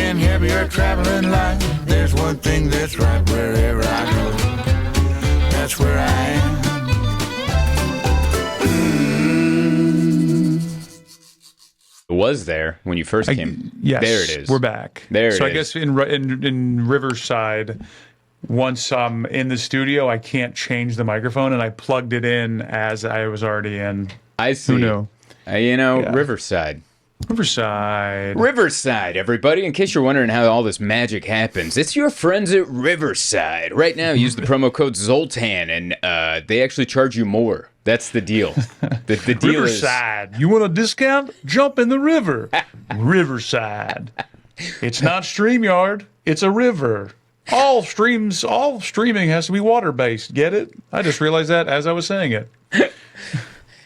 in heavier traveling light. There's one thing that's right wherever I go. That's where I am. It was there when you first came. Yes, there it is. We're back. There it is. So I guess in Riverside, once I'm in the studio, I can't change the microphone, and I plugged it in as I was already in. I see. Who knew? Yeah. Riverside. Riverside, everybody. In case you're wondering how all this magic happens, it's your friends at Riverside. Right now, use the promo code Zoltan, and they actually charge you more. That's the deal. The deal Riverside. You want a discount? Jump in the river. Riverside. It's not StreamYard. It's a river. All streaming has to be water-based. Get it? I just realized that as I was saying it.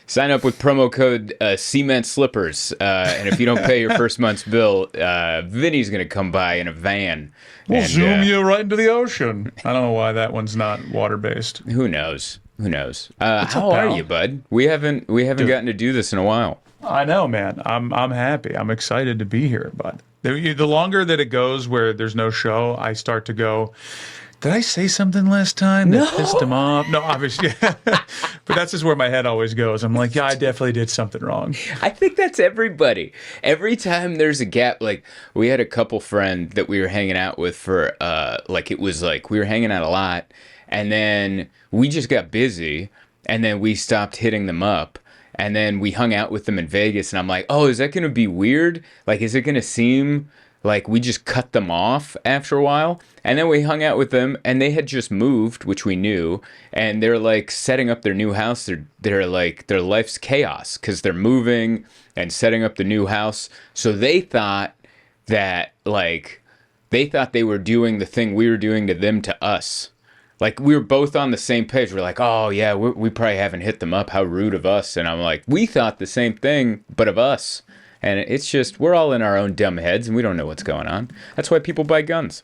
Sign up with promo code Cement Slippers, and if you don't pay your first month's bill, Vinny's going to come by in a van. We'll zoom you right into the ocean. I don't know why that one's not water-based. Who knows? How are you, bud? We haven't gotten to do this in a while. I know, man. I'm happy. I'm excited to be here, bud. The longer that it goes where there's no show, I start to go, did I say something last time that pissed him off? No, obviously. But that's just where my head always goes. I'm like, yeah, I definitely did something wrong. I think that's everybody. Every time there's a gap, like we had a couple friend that we were hanging out with for, we were hanging out a lot. And then we just got busy, and then we stopped hitting them up. And then we hung out with them in Vegas, and I'm like, oh, is that going to be weird? Like, is it going to seem like we just cut them off after a while? And then we hung out with them, and they had just moved, which we knew, and they're like setting up their new house. They're like, their life's chaos because they're moving and setting up the new house. So they thought that, they were doing the thing we were doing to them to us. Like, we were both on the same page. We're like, oh, yeah, we probably haven't hit them up. How rude of us. And I'm like, we thought the same thing, but of us. And it's just, we're all in our own dumb heads, and we don't know what's going on. That's why people buy guns.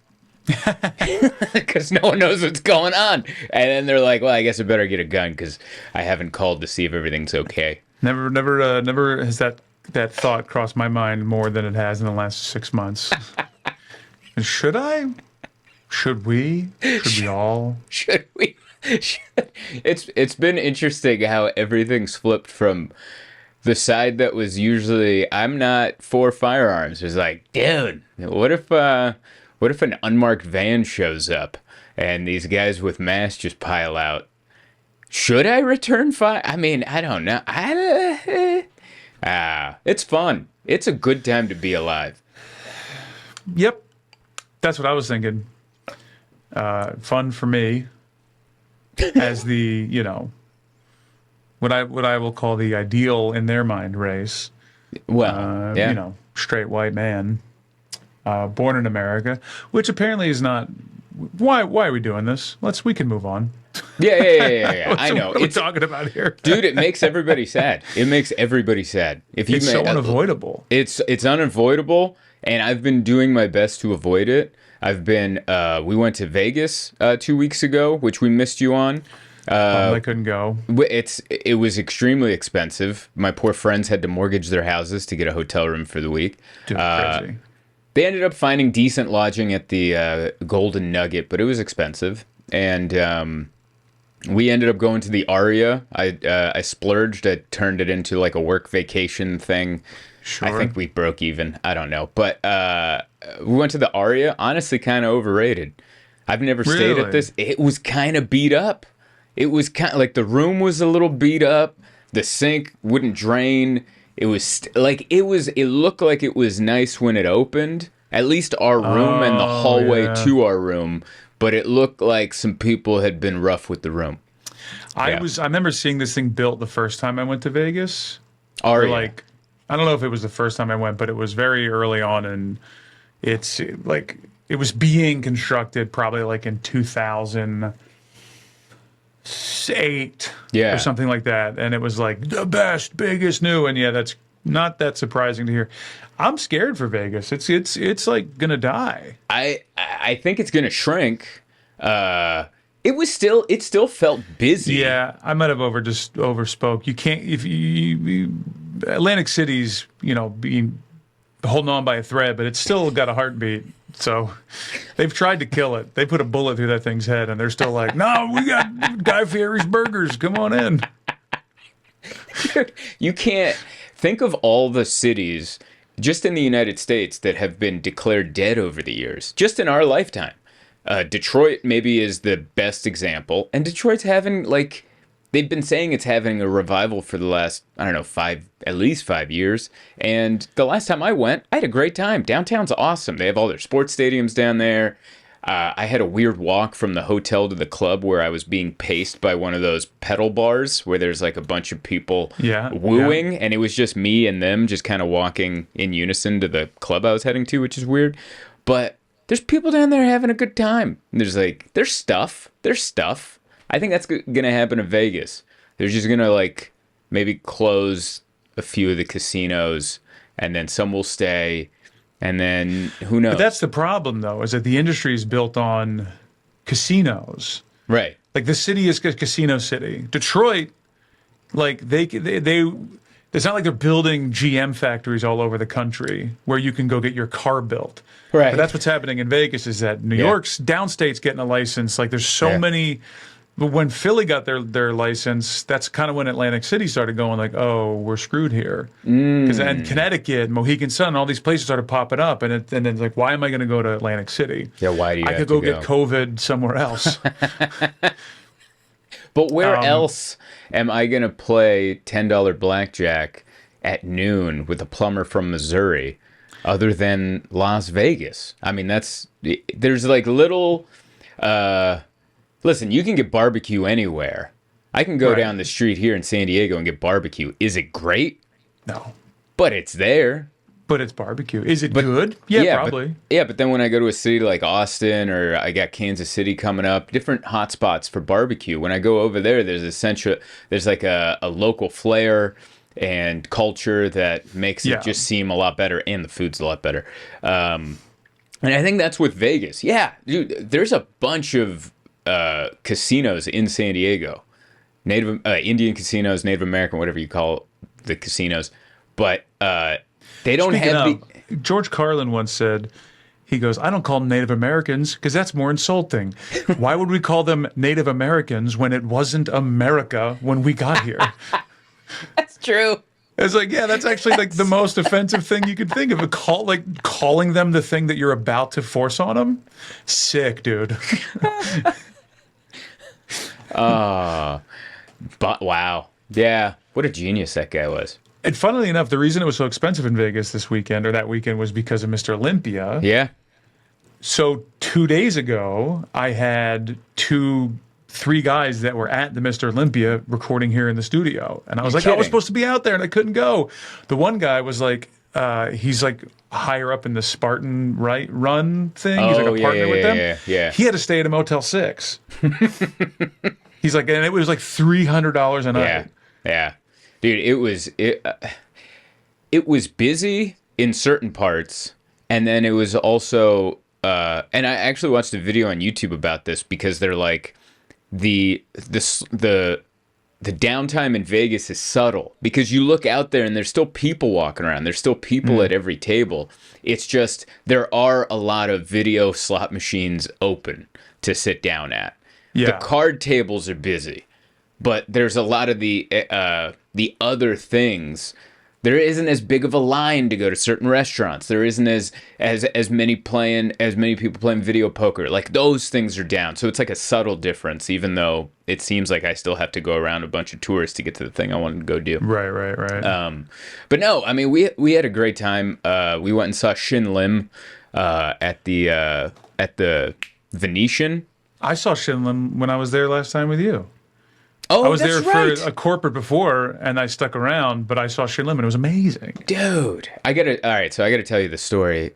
Because no one knows what's going on. And then they're like, well, I guess I better get a gun because I haven't called to see if everything's okay. Never has that thought crossed my mind more than it has in the last 6 months. And should I? Should we? Should we all? Should we? It's been interesting how everything's flipped from the side that was usually, I'm not for firearms. It's like, dude, what if an unmarked van shows up and these guys with masks just pile out? Should I return fire? I mean, I don't know. It's fun. It's a good time to be alive. Yep. That's what I was thinking. Fun for me as the, what I will call the ideal in their mind race. Well, yeah. Straight white man, born in America, which apparently is not. Why are we doing this? We can move on. Yeah. I know. What are we talking about here? Dude, it makes everybody sad. It makes everybody sad. It's so unavoidable. It's unavoidable, and I've been doing my best to avoid it. We went to Vegas 2 weeks ago, which we missed you on. I couldn't go. It was extremely expensive. My poor friends had to mortgage their houses to get a hotel room for the week. Dude, crazy. They ended up finding decent lodging at the Golden Nugget, but it was expensive. And we ended up going to the Aria. I splurged. I turned it into like a work vacation thing. Sure. I think we broke even. I don't know. But we went to the Aria. Honestly, kind of overrated. I've never stayed at this. It was kind of beat up. It was kind of like the room was a little beat up. The sink wouldn't drain. It was it looked like it was nice when it opened. At least our room and the hallway to our room. But it looked like some people had been rough with the room. I remember seeing this thing built the first time I went to Vegas. Aria. I don't know if it was the first time I went, but it was very early on, and it's like it was being constructed probably like in 2008 or something like that, and it was like the best, biggest, new, and that's not that surprising to hear. I'm scared for Vegas. It's like gonna die. I think it's gonna shrink. It still felt busy. Yeah, I might have overspoke. You can't if you Atlantic City's being holding on by a thread, but it's still got a heartbeat. So they've tried to kill it. They put a bullet through that thing's head, and they're still like, no, we got Guy Fieri's burgers. Come on in. You can't think of all the cities just in the United States that have been declared dead over the years, just in our lifetime. Detroit maybe is the best example, and Detroit's having they've been saying it's having a revival for the last, I don't know, at least 5 years. And the last time I went, I had a great time. Downtown's awesome. They have all their sports stadiums down there. I had a weird walk from the hotel to the club where I was being paced by one of those pedal bars where there's like a bunch of people wooing. Yeah. And it was just me and them just kind of walking in unison to the club I was heading to, which is weird. But there's people down there having a good time. There's stuff. I think that's going to happen in Vegas. They're just going to maybe close a few of the casinos, and then some will stay, and then who knows? But that's the problem, though, is that the industry is built on casinos. Right. Like the city is a casino city. Detroit, they it's not like they're building GM factories all over the country where you can go get your car built. Right. But that's what's happening in Vegas is that New York's downstate's getting a license. Like there's so many. But when Philly got their license, that's kind of when Atlantic City started going like, oh, we're screwed here. Because then Connecticut, Mohegan Sun, all these places started popping up. And then it's like, why am I going to go to Atlantic City? Yeah, why do you I could go get COVID somewhere else. But where else am I going to play $10 blackjack at noon with a plumber from Missouri other than Las Vegas? I mean, there's little... Listen, you can get barbecue anywhere. I can go down the street here in San Diego and get barbecue. Is it great? No. But it's there. But it's barbecue. Is it good? Yeah, probably. But then when I go to a city like Austin or I got Kansas City coming up, different hotspots for barbecue. When I go over there, there's like a local flair and culture that makes it just seem a lot better, and the food's a lot better. And I think that's with Vegas. Yeah, dude, there's a bunch of casinos in San Diego, Indian casinos, Native American, whatever you call the casinos, but they don't have George Carlin once said, he goes, I don't call them Native Americans because that's more insulting. Why would we call them Native Americans when it wasn't America when we got here? That's true. It's like, yeah, that's actually the most offensive thing you could think of. Calling them the thing that you're about to force on them. Sick, dude. But wow. Yeah. What a genius that guy was. And funnily enough, the reason it was so expensive in Vegas this weekend or that weekend was because of Mr. Olympia. Yeah. So 2 days ago, I had 3 guys that were at the Mr. Olympia recording here in the studio. And I was I was supposed to be out there and I couldn't go. The one guy was he's higher up in the Spartan run thing. He's like a partner with them. Yeah. He had to stay at a Motel 6. He's like, and it was like $300 a night. Yeah. Dude, it was busy in certain parts. And then it was also, and I actually watched a video on YouTube about this because they're like, the downtime in Vegas is subtle because you look out there and there's still people walking around. There's still people at every table. It's just there are a lot of video slot machines open to sit down at. Yeah. The card tables are busy, but there's a lot of the other things. There isn't as big of a line to go to certain restaurants. There isn't as many people playing video poker. Like those things are down. So it's like a subtle difference, even though it seems like I still have to go around a bunch of tours to get to the thing I wanted to go do. Right. But no, I mean we had a great time. We went and saw Shin Lim at the Venetian. I saw Shin Lim when I was there last time with you. Oh, I was that's there right. for a corporate before, and I stuck around, but I saw Shin Lim, and it was amazing. Dude, I gotta tell you the story.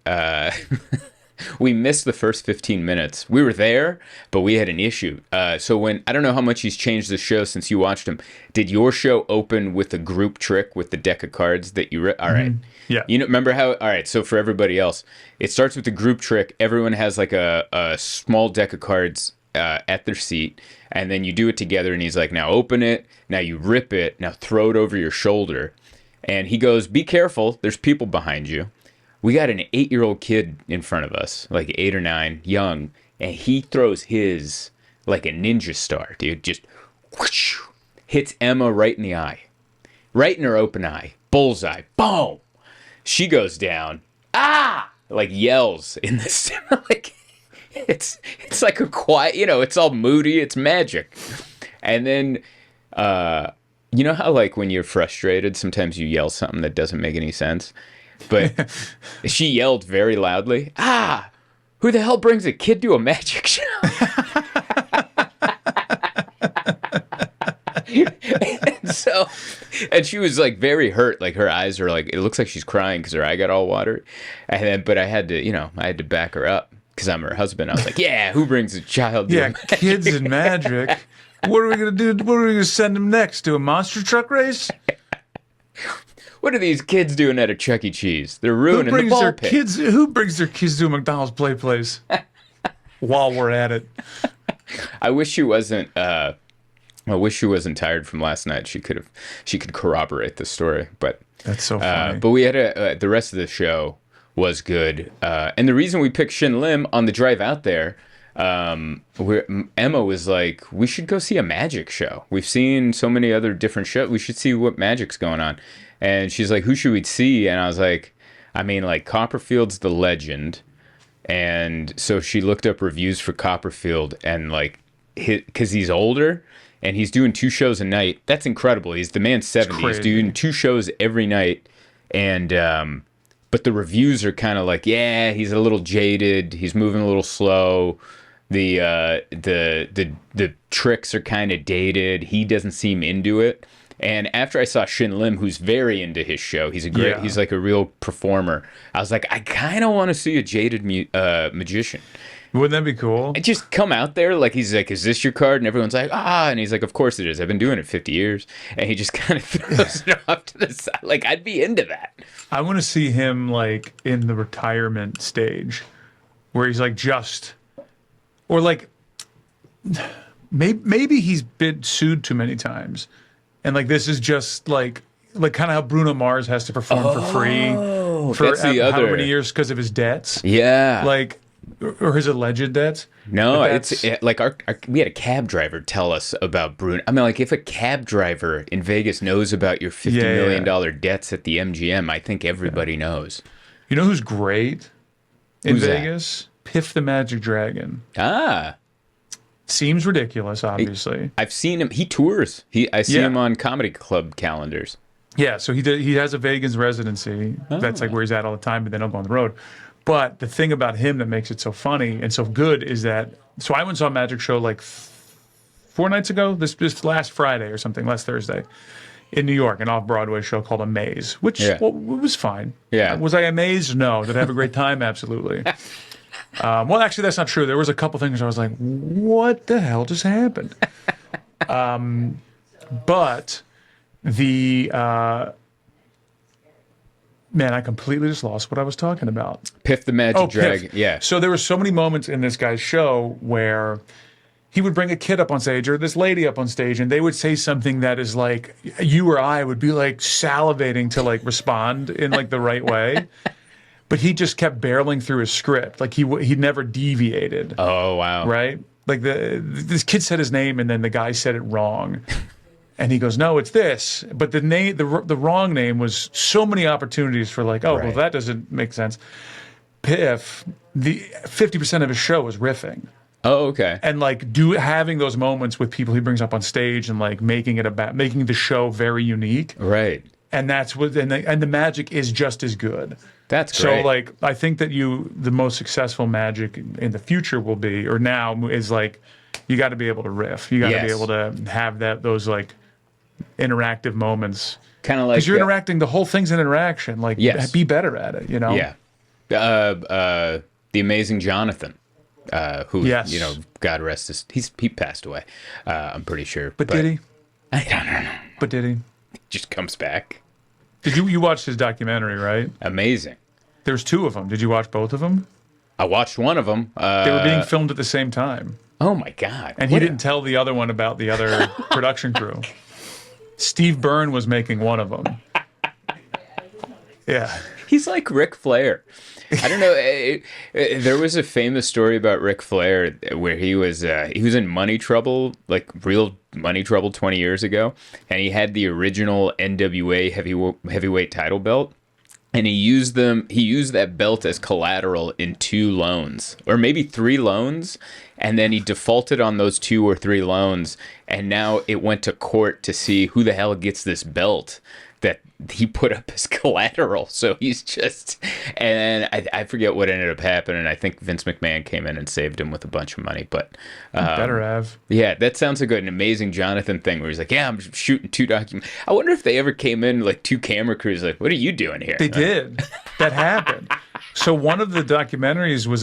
We missed the first 15 minutes. We were there, but we had an issue. So I don't know how much he's changed the show since you watched him. Did your show open with a group trick with the deck of cards that you all right. Yeah. You know, remember how, all right, so for everybody else, it starts with the group trick. Everyone has like a small deck of cards at their seat, and then you do it together, and he's like, now open it, now you rip it, now throw it over your shoulder. And he goes, be careful, there's people behind you. we got an 8-year-old kid in front of us, like 8 or 9, young, and he throws his like a ninja star, dude. Just whoosh, hits Emma right in the eye, right in her open eye, bullseye, boom. She goes down, like yells in this, like it's like a quiet, it's all moody, it's magic. And then, you know how like when you're frustrated, sometimes you yell something that doesn't make any sense, but she yelled very loudly, who the hell brings a kid to a magic show? and she was like very hurt, like her eyes are like, it looks like she's crying because her eye got all watery. And then, but I had to back her up because I'm her husband. I was like, yeah, who brings a child to a magic kids and magic. What are we gonna do? What are we gonna send them next, to a monster truck race? What are these kids doing at a Chuck E. Cheese? They're ruining the ball pit. Who brings their kids to a McDonald's play place? While we're at it, I wish she wasn't tired from last night. She could corroborate the story. But that's so funny. But we had the rest of the show was good. And the reason we picked Shin Lim on the drive out there, Emma was like, we should go see a magic show. We've seen so many other different shows. We should see what magic's going on. And she's like, who should we see? And I was like, I mean, like Copperfield's the legend. And so she looked up reviews for Copperfield and like, because he's older and he's doing 2 shows a night. That's incredible. He's the man's 70. He's doing 2 shows every night. And, but the reviews are kind of like, yeah, he's a little jaded. He's moving a little slow. The tricks are kind of dated. He doesn't seem into it. And after I saw Shin Lim, who's very into his show, he's like a real performer. I was like, I kind of want to see a jaded magician. Wouldn't that be cool? And just come out there like he's like, is this your card? And everyone's like, and he's like, of course it is. I've been doing it 50 years. And he just kind of throws it off to the side. Like, I'd be into that. I want to see him like in the retirement stage where he's like or like maybe he's been sued too many times. And like this is just like kind of how Bruno Mars has to perform for free for how many years because of his debts. Yeah. Like, or his alleged debts. No, it's like we had a cab driver tell us about Bruno. I mean, like if a cab driver in Vegas knows about your $50 million debts at the MGM, I think everybody knows. You know who's great in Vegas? That? Piff the Magic Dragon. Seems ridiculous, obviously. I've seen him. He tours. I see him on comedy club calendars. Yeah, so he has a Vegas residency. That's like where he's at all the time, but then he'll go on the road. But the thing about him that makes it so funny and so good is that, so I went and saw a magic show like 4 nights ago, this last Friday or something, last Thursday, in New York, an off-Broadway show called Amaze, which it was fine. Yeah. Was I amazed? No. Did I have a great time? Absolutely. Well, actually, that's not true. There was a couple things I was like, what the hell just happened? But the... man, I completely just lost what I was talking about. Piff the Magic Dragon. Piff. Yeah. So there were so many moments in this guy's show where he would bring a kid up on stage or this lady up on stage, and they would say something that is like, you or I would be like salivating to like respond in like the right way. But he just kept barreling through his script. Like he never deviated. Oh, wow. Right? Like this kid said his name and then the guy said it wrong. And he goes, no, it's this. But the name, the wrong name was so many opportunities for like, well, that doesn't make sense. Piff, the 50% of his show was riffing. Oh, okay. And like having those moments with people he brings up on stage and like making the show very unique. Right. And that's what, and the magic is just as good. That's great. So like, I think that the most successful magic in the future will be, or now is like, you got to be able to riff. You got to be able to have those like interactive moments. Kind of like, because you're interacting, the whole thing's an interaction. Like, be better at it, you know? Yeah. The amazing Jonathan, who, you know, God rest his, he passed away, I'm pretty sure. But did he? I don't know. But did he? He just comes back. Did you watched his documentary, right? Amazing. There's 2 of them. Did you watch both of them? I watched one of them. They were being filmed at the same time. Oh my God. And he didn't tell the other one about the other production crew. Steve Byrne was making one of them. Yeah. He's like Ric Flair. I don't know. There was a famous story about Ric Flair where he was in money trouble, like real money trouble 20 years ago, and he had the original NWA heavyweight title belt. And he used that belt as collateral in 2 loans, or maybe 3 loans, and then he defaulted on those 2 or 3 loans, and now it went to court to see who the hell gets this belt that he put up as collateral. So he's just, and I forget what ended up happening. I think Vince McMahon came in and saved him with a bunch of money, but better have. Yeah, that sounds like an amazing Jonathan thing where he's like, yeah, I'm shooting 2 documents. I wonder if they ever came in like 2 camera crews, like, what are you doing here? They did. That happened. So one of the documentaries was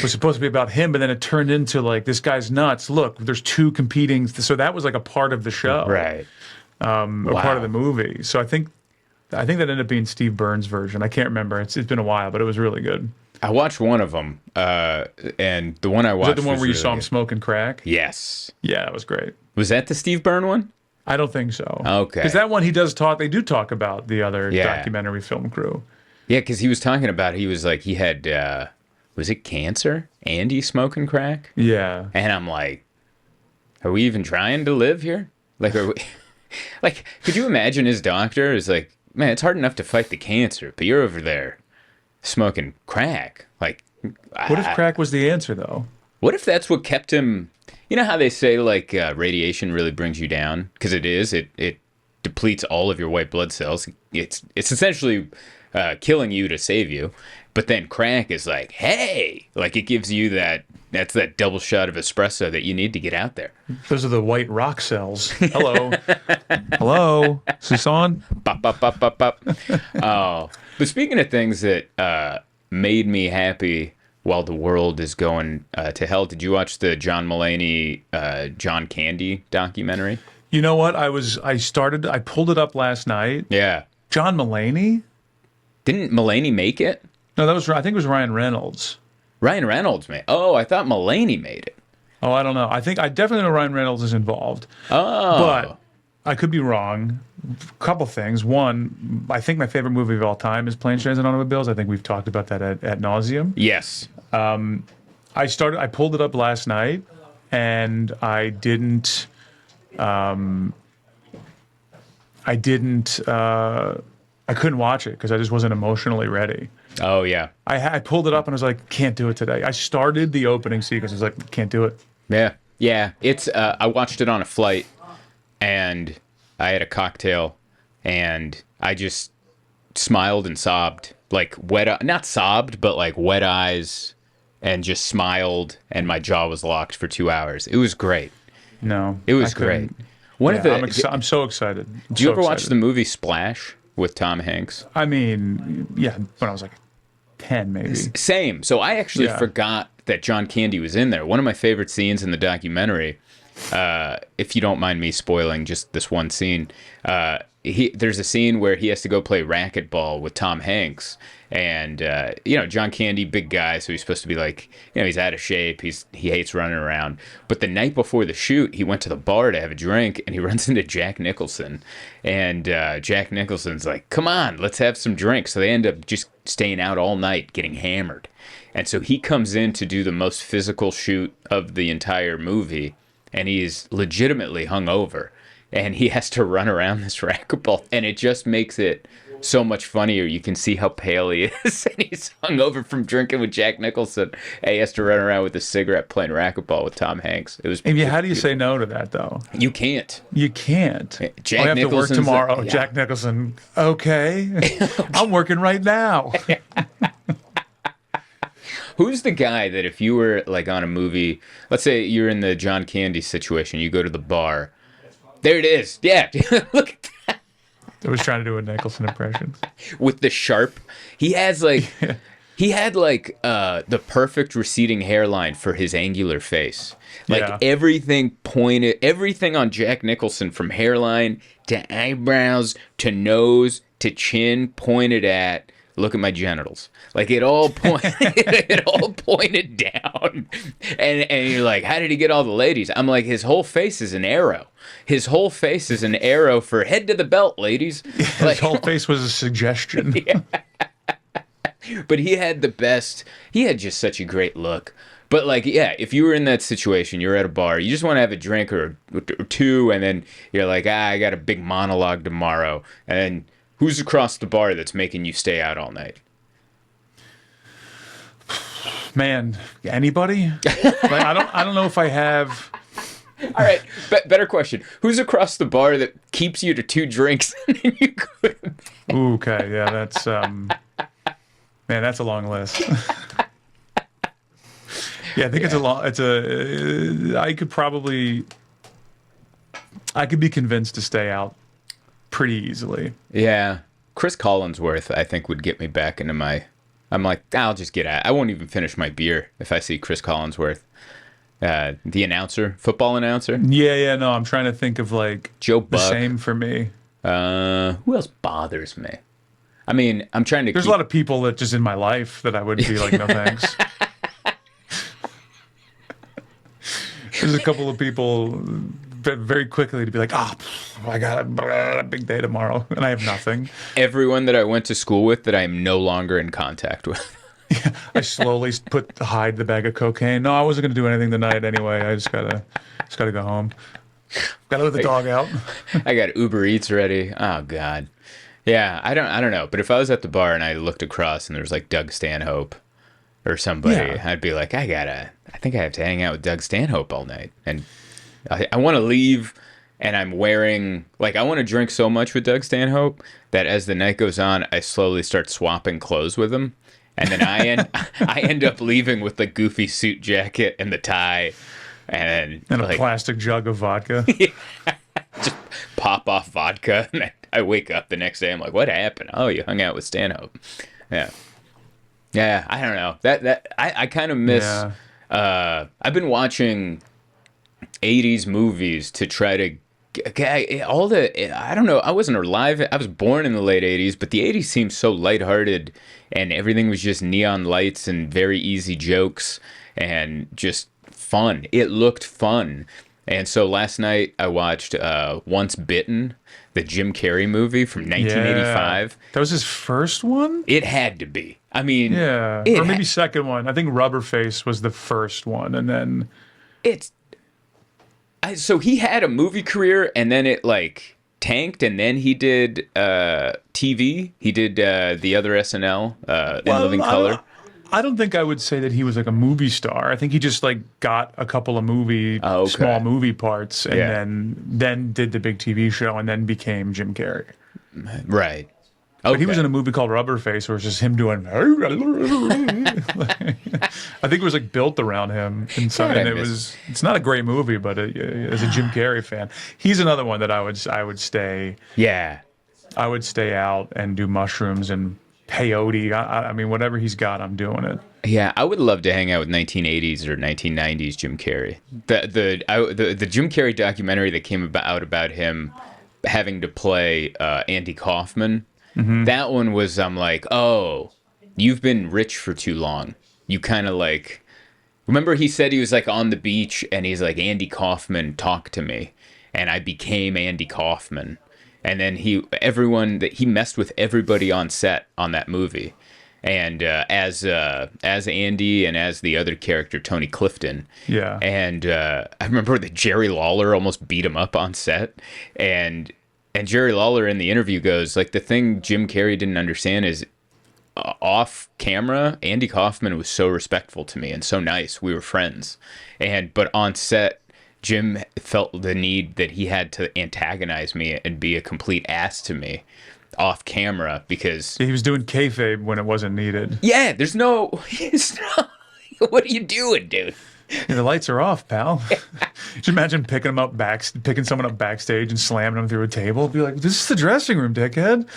supposed to be about him, but then it turned into like, this guy's nuts. Look, there's 2 competing. So that was like a part of the show. Right. Or part of the movie. So I think that ended up being Steve Burns' version. I can't remember. It's been a while, but it was really good. I watched one of them, and the one I watched was that the one where you really saw him good. smoking crack? Yes. Yeah, that was great. Was that the Steve Byrne one? I don't think so. Okay. Because that one they do talk about the other Yeah. documentary film crew. Yeah, because he was talking about, he was like, he had, was it cancer? And he's smoking crack? Yeah. And I'm like, are we even trying to live here? Like, are we... Like, could you imagine his doctor is like, man, it's hard enough to fight the cancer, but you're over there smoking crack. Like, What if crack was the answer, though? what if that's what kept him? You know how they say like radiation really brings you down, because it is. It depletes all of your white blood cells. It's essentially killing you to save you. But then crack is like, hey, like it gives you that's that double shot of espresso that you need to get out there. Those are the white rock cells. Hello. Hello. Is this on? Bop, bop, bop, bop, bop. Oh, but speaking of things that made me happy while the world is going to hell, did you watch the John Mulaney, John Candy documentary? You know what? I pulled it up last night. Yeah. John Mulaney? Didn't Mulaney make it? No, I think it was Ryan Reynolds. Ryan Reynolds made. Oh, I thought Mulaney made it. Oh, I don't know. I definitely know Ryan Reynolds is involved. Oh. But I could be wrong. A couple things. One, I think my favorite movie of all time is Planes, Trains, and Automobiles. I think we've talked about that at nauseum. Yes. I pulled it up last night, and I couldn't watch it because I just wasn't emotionally ready. Oh, yeah. I pulled it up and I was like, can't do it today. I started the opening sequence. I was like, can't do it. Yeah. Yeah. It's, I watched it on a flight and I had a cocktail and I just smiled and sobbed, like not sobbed, but like wet eyes, and just smiled, and my jaw was locked for 2 hours. It was great. No, It was great. I'm so excited. Do you ever watch the movie Splash with Tom Hanks? I mean, yeah, when I was like 10, maybe. Same. So I actually forgot that John Candy was in there. One of my favorite scenes in the documentary, if you don't mind me spoiling just this one scene, there's a scene where he has to go play racquetball with Tom Hanks. And, John Candy, big guy, so he's supposed to be like, he's out of shape. He hates running around. But the night before the shoot, he went to the bar to have a drink, and he runs into Jack Nicholson. And Jack Nicholson's like, come on, let's have some drinks. So they end up just staying out all night, getting hammered. And so he comes in to do the most physical shoot of the entire movie, and he's legitimately hungover. And he has to run around this racquetball, and it just makes it so much funnier. You can see how pale he is, and he's hungover from drinking with Jack Nicholson. And he has to run around with a cigarette playing racquetball with Tom Hanks. It was. And how do you say no to that, though? You can't. You can't. Jack I have to work Nicholson's tomorrow. yeah. Jack Nicholson. Okay, I'm working right now. Who's the guy that if you were like on a movie, let's say you're in the John Candy situation, you go to the bar. There it is. Yeah, look at that. I was trying to do a Nicholson impression. With the sharp, he has like, he had like the perfect receding hairline for his angular face. Like everything pointed, everything on Jack Nicholson from hairline to eyebrows to nose to chin pointed at look at my genitals. Like it all it all pointed down. And you're like, how did he get all the ladies? I'm like, his whole face is an arrow. His whole face is an arrow for head to the belt, ladies. His whole face was a suggestion. Yeah. But he had just such a great look. But like, yeah, if you were in that situation, you're at a bar, you just want to have a drink or two, and then you're like, I got a big monologue tomorrow. And then who's across the bar that's making you stay out all night? Man, anybody? Like, I don't know if I have. All right, better question. Who's across the bar that keeps you to 2 drinks and then you go to bed? Ooh, okay, yeah, that's man, that's a long list. Yeah, I think I could be convinced to stay out pretty easily. Yeah. Chris Collinsworth, I think, would get me back into I'm like, I'll just get out. I won't even finish my beer if I see Chris Collinsworth. The announcer, football announcer. Yeah, no, I'm trying to think of like Joe Buck. The same for me. Who else bothers me? I mean, I'm trying to There's a lot of people that just in my life that I would be like, no thanks. There's a couple of people very quickly to be like, I got a big day tomorrow, and I have nothing. Everyone that I went to school with that I am no longer in contact with. Yeah, I slowly hide the bag of cocaine. No, I wasn't going to do anything tonight anyway. I just gotta go home. Gotta let the dog out. I got Uber Eats ready. Oh God. Yeah, I don't know. But if I was at the bar and I looked across and there was like Doug Stanhope or somebody, yeah, I'd be like, I think I have to hang out with Doug Stanhope all night. And I want to leave, and I'm wearing, like, I want to drink so much with Doug Stanhope that as the night goes on, I slowly start swapping clothes with him. And then I end up leaving with the goofy suit jacket and the tie. And a like, plastic jug of vodka. Yeah, just pop off vodka. And I wake up the next day. I'm like, what happened? Oh, you hung out with Stanhope. Yeah. Yeah, I don't know. I kind of miss. Yeah. I've been watching 80s movies to try to I don't know. I wasn't alive. I was born in the late 80s, but the 80s seemed so lighthearted, and everything was just neon lights and very easy jokes and just fun. It looked fun. And so last night I watched Once Bitten, the Jim Carrey movie from 1985. Yeah. That was his first one? It had to be. I mean, yeah, or maybe second one. I think Rubberface was the first one, and then so he had a movie career, and then it like tanked, and then he did TV. He did the other SNL in Living Color. I don't think I would say that he was like a movie star. I think he just like got a couple of small movie parts, and then did the big TV show, and then became Jim Carrey. Right. But he was in a movie called Rubberface, where it's just him doing. I think it was like built around him, and it's not a great movie, but as a Jim Carrey fan, he's another one that I would stay. Yeah, I would stay out and do mushrooms and peyote. I mean, whatever he's got, I'm doing it. Yeah, I would love to hang out with 1980s or 1990s Jim Carrey. The Jim Carrey documentary that came out about him having to play Andy Kaufman. Mm-hmm. That one was, I'm like, oh, you've been rich for too long. You kind of like, remember he said he was like on the beach and he's like, Andy Kaufman talked to me and I became Andy Kaufman. And then he messed with everybody on set on that movie. And as Andy and as the other character, Tony Clifton. Yeah. And I remember that Jerry Lawler almost beat him up on set. And Jerry Lawler in the interview goes, like, the thing Jim Carrey didn't understand is off camera, Andy Kaufman was so respectful to me and so nice. We were friends. But on set, Jim felt the need that he had to antagonize me and be a complete ass to me off camera because he was doing kayfabe when it wasn't needed. Yeah, what are you doing, dude? Yeah, the lights are off, pal. Just imagine picking someone up backstage and slamming them through a table. Be like, "This is the dressing room, dickhead."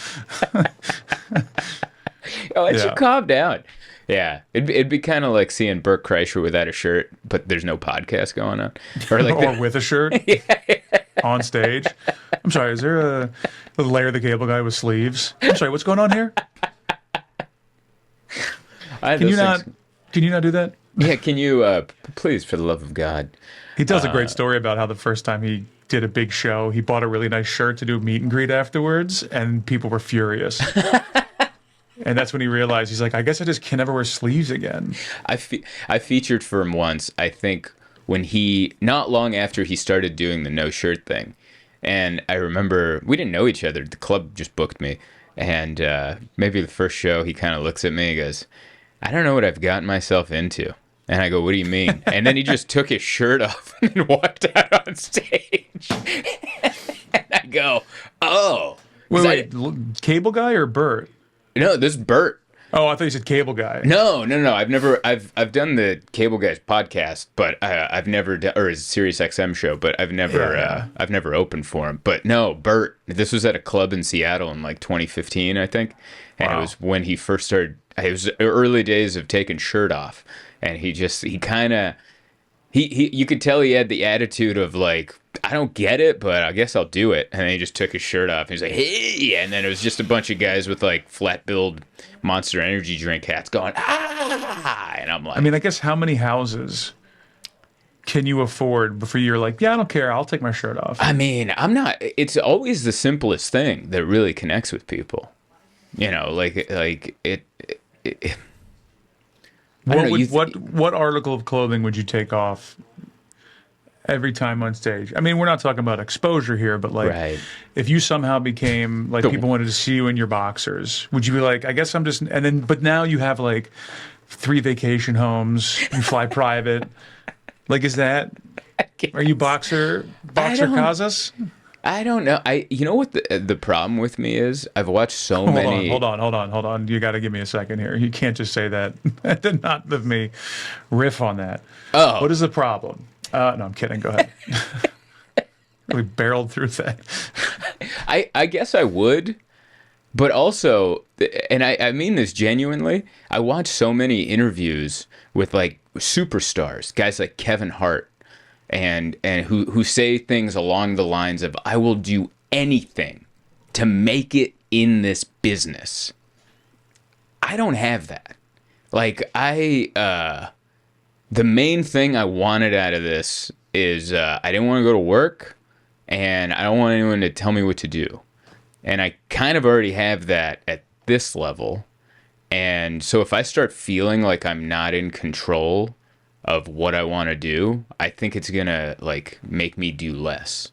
Oh, it should calm down. Yeah, it'd be kind of like seeing Bert Kreischer without a shirt, but there's no podcast going on, or with a shirt on stage. I'm sorry, is there a layer of the cable guy with sleeves? I'm sorry, what's going on here? Can you not? Can you not do that? Yeah, can you, please, for the love of God. He tells a great story about how the first time he did a big show, he bought a really nice shirt to do a meet and greet afterwards, and people were furious. And that's when he realized, he's like, I guess I just can never wear sleeves again. I featured for him once, I think, when not long after he started doing the no shirt thing. And I remember, we didn't know each other. The club just booked me. And maybe the first show, he kind of looks at me and goes, I don't know what I've gotten myself into. And I go, what do you mean? And then he just took his shirt off and walked out on stage. And I go, oh. Wait, cable guy or Bert? No, this is Bert. Oh, I thought you said cable guy. No. I've done the Cable Guys podcast, but I've never or his Sirius XM show, but I've never opened for him. But no, Bert. This was at a club in Seattle in like 2015, I think, and It was when he first started. It was early days of taking shirt off, and you could tell he had the attitude of like, I don't get it, but I guess I'll do it. And then he just took his shirt off. And he's like, hey! And then it was just a bunch of guys with like flat-billed Monster Energy drink hats going, ah! And I'm like... I mean, I guess how many houses can you afford before you're like, yeah, I don't care, I'll take my shirt off? I mean, I'm not... It's always the simplest thing that really connects with people. You know, What article of clothing would you take off every time on stage? I mean, we're not talking about exposure here, but like, right. If you somehow became like people wanted to see you in your boxers, would you be like, I guess I'm just, and then, but now you have like 3 vacation homes, you fly private. Like, is that, are you boxer Kaszas? I don't know. You know what the problem with me is? I've watched so many. Hold on. You got to give me a second here. You can't just say that. Did not let me riff on that. Oh. What is the problem? No, I'm kidding. Go ahead. Really barreled through that. I guess I would, but also, and I mean this genuinely, I watch so many interviews with like superstars, guys like Kevin Hart, and who say things along the lines of, I will do anything to make it in this business. I don't have that. Like, the main thing I wanted out of this is I didn't want to go to work, and I don't want anyone to tell me what to do. And I kind of already have that at this level. And so if I start feeling like I'm not in control of what I want to do, I think it's gonna like make me do less.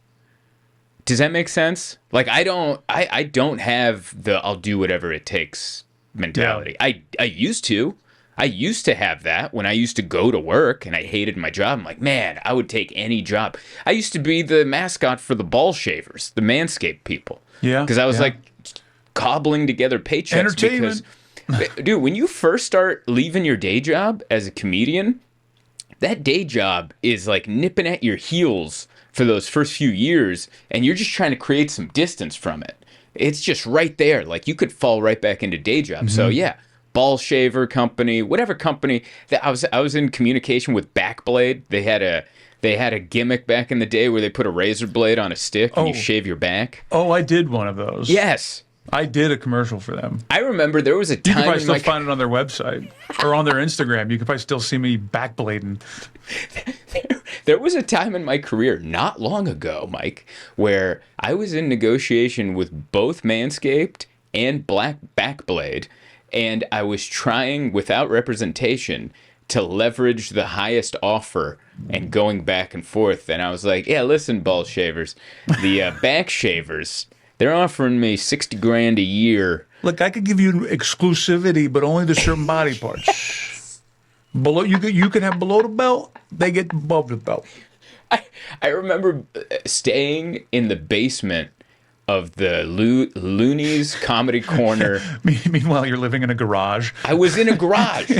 Does that make sense? Like, I don't have the I'll do whatever it takes mentality. Yeah. I used to have that when I used to go to work and I hated my job. I'm like, man, I would take any job. I used to be the mascot for the ball shavers, the Manscaped people. Yeah. Because I was like cobbling together paychecks. Entertainment. Because, dude, when you first start leaving your day job as a comedian, that day job is like nipping at your heels for those first few years, and you're just trying to create some distance from it. It's just right there. Like, you could fall right back into day job. Mm-hmm. So yeah, ball shaver company, whatever company that I was in communication with Backblade. They had a gimmick back in the day where they put a razor blade on a stick and you shave your back. Oh, I did one of those. Yes. I did a commercial for them. I remember there was a time. You can probably still find it on their website or on their Instagram. You can probably still see me backblading. There was a time in my career, not long ago, Mike, where I was in negotiation with both Manscaped and Backblade, and I was trying, without representation, to leverage the highest offer and going back and forth. And I was like, yeah, listen, ball shavers, the back shavers, they're offering me $60,000 a year. Look, I could give you exclusivity, but only to certain body parts. Below, you can have below the belt. They get above the belt. I remember staying in the basement of the Looney's Comedy Corner. Meanwhile, you're living in a garage. I was in a garage.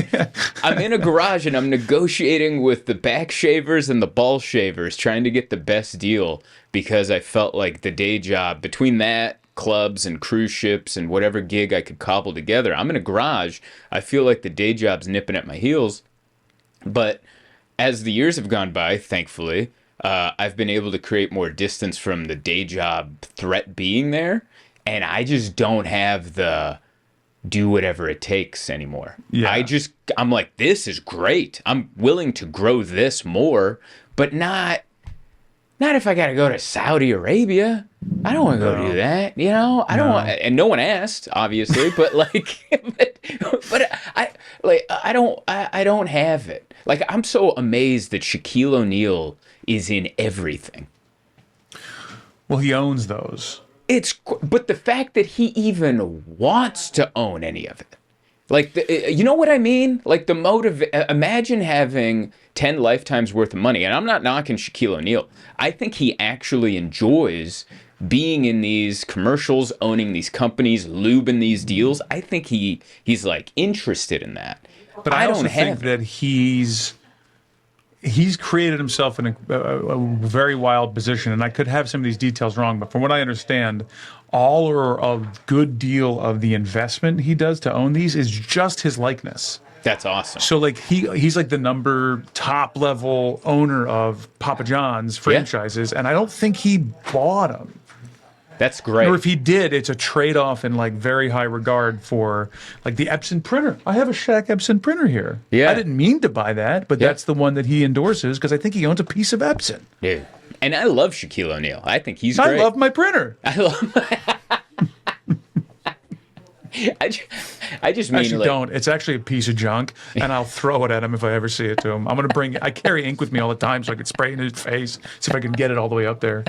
I'm in a garage, and I'm negotiating with the back shavers and the ball shavers, trying to get the best deal, because I felt like the day job, between that, clubs and cruise ships and whatever gig I could cobble together, I'm in a garage. I feel like the day job's nipping at my heels. But as the years have gone by, thankfully, I've been able to create more distance from the day job threat being there, and I just don't have the do whatever it takes anymore. Yeah. I'm like, this is great. I'm willing to grow this more, but not if I got to go to Saudi Arabia. I don't want to go do that. You know, I don't want, and no one asked, obviously, but like, but I don't have it. Like, I'm so amazed that Shaquille O'Neal is in everything. Well, he owns those. But the fact that he even wants to own any of it, like, you know what I mean? Like, the motive. Imagine having 10 lifetimes worth of money, and I'm not knocking Shaquille O'Neal. I think he actually enjoys being in these commercials, owning these companies, lubing these deals. I think he's like interested in that. But I also think that he's created himself in a very wild position, and I could have some of these details wrong, but from what I understand, all or a good deal of the investment he does to own these is just his likeness. That's awesome. So like he's like the top level owner of Papa John's franchises, and I don't think he bought them. That's great. Or if he did, it's a trade-off in like very high regard for like the Epson printer. I have a Shaq Epson printer here. Yeah. I didn't mean to buy that, but that's the one that he endorses because I think he owns a piece of Epson. Dude. And I love Shaquille O'Neal. I think he's great. I love my printer. I love I just mean, actually like, don't. It's actually a piece of junk, and I'll throw it at him if I ever see it to him. I'm gonna I carry ink with me all the time, so I can spray it in his face. See if I can get it all the way up there.